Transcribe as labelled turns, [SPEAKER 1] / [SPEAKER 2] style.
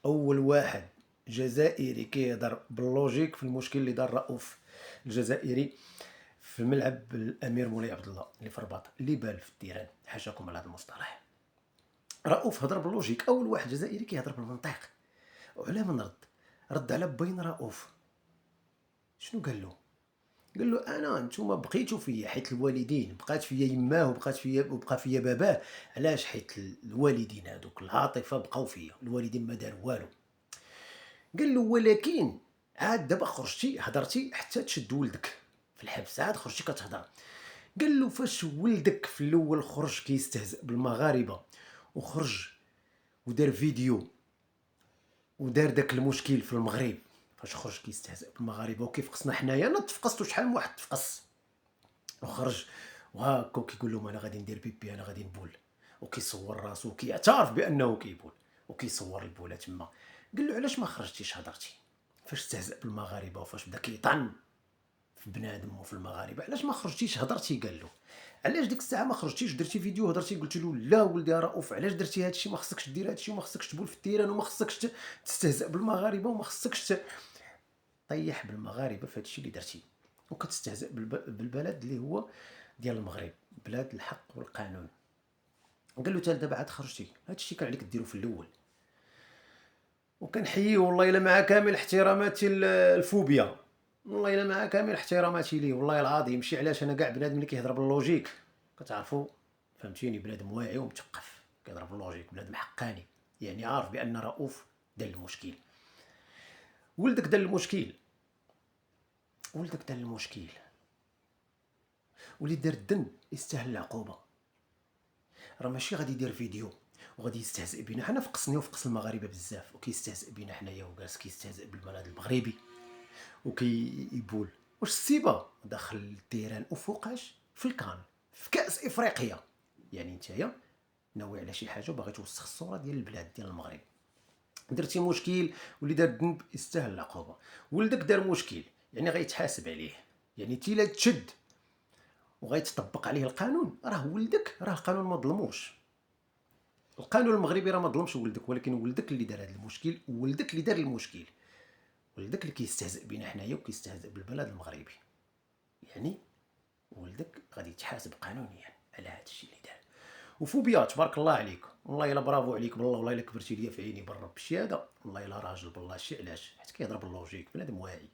[SPEAKER 1] اول واحد جزائري كيهضر باللوجيك في المشكل اللي دار رؤوف الجزائري في ملعب الامير مولاي عبد الله اللي في الرباط اللي بال في التيران. حاشاكم على هذا المصطلح. رؤوف هضر باللوجيك، اول واحد جزائري كيهضر بالمنطق. وعلاه من رد على بين رؤوف. شنو قال له؟ قال له انا نتوما بقيتوا فيا حيت الوالدين، بقات فيا يماه وبقى فيا باباه. علاش؟ حيت الوالدين هذوك العاطفه بقاو فيا، الوالدين ما داروا والو. قال له ولكن عاد دابا خرجتي هضرتي حتى تشد ولدك في الحبس، عاد خرجتي كتهضر. قال له فاش ولدك في الاول خرج كيستهزئ بالمغاربه وخرج ودار فيديو ودار داك المشكل في المغرب، فاش خرج كيستهزئ بالمغاربه وكيفقصنا حنايا، انا تفقصت شحال من واحد تفقص وخرج وهاكا كيقول لهم انا غادي ندير بيبي، انا غادي نبول، وكيصور راسو وكيعترف بانه كيبول وكيصور البوله تما. قال له علاش ما خرجتيش هضرتي فاش استهزأ بالمغاربه وفاش بدا كيطعن في بنادم وفي المغاربه؟ علاش ما خرجتيش هضرتي؟ قال له علاش ديك الساعه ما خرجتيش درتي فيديو هضرتي؟ قلت له لا ولدي رؤوف، علاش درتي هذا الشيء؟ ما خصكش دير هذا الشيء، وما خصكش تبول في التيران، وما خصكش تستهزأ بالمغاربه، وما خصكش طيح بالمغاربه في هذا الشيء اللي درتي، وكتستهزئ بالبلد اللي هو ديال المغرب، بلاد الحق والقانون. قال له دابا عاد خرجتي، هذا الشيء كان عليك ديرو في الاول. وكنحييه والله الا مع كامل احتراماتي الفوبيا، والله الا مع كامل احتراماتي ليه، والله العظيم. ماشي علاش انا كاع بنادم اللي كيهضر باللوجيك كتعرفوا، فهمتيني، بنادم واعي ومثقف كيهضر باللوجيك، بنادم حقاني، يعني عارف بان رؤوف دار المشكل. ولدك دار المشكل، ولدك دار المشكل، واللي دار الذنب يستاهل العقوبه. راه ماشي غادي يدير فيديو وغادي يستهزئ بينا حنا، فقصني وفقص المغاربه بزاف، وكيستهزئ بينا حنايا وجالس كيستهزئ بالبلد المغربي وكيبول. واش السيبه داخل التيران وفوقاش في الكان في كاس افريقيا؟ يعني نتايا ناوي على شي حاجه وباغي توسخ الصوره ديال البلاد ديال المغرب. درتي مشكل واللي دار الذنب يستاهل العقوبه. ولدك دار مشكل يعني غيتحاسب عليه، يعني تيلا تشد وغيتطبق عليه القانون. راه ولدك، راه القانون ما ظلموش، القانون المغربي راه ما ظلمش ولدك، ولكن ولدك اللي دار هذا المشكل، ولدك اللي دار المشكل، ولدك اللي كيستهزئ بينا حنايا وكيستهزئ بالبلد المغربي. يعني ولدك غادي يتحاسب قانونيا على هذا الشيء اللي دار. وفوبيا تبارك الله عليك، والله الا برافو عليك بالله، والله الا كبرتي ليا في عيني بالرب. الشيء هذا والله الا راجل بالله. الشيء علاش؟ حيت كيهضر باللوجيك، بنادم واعي.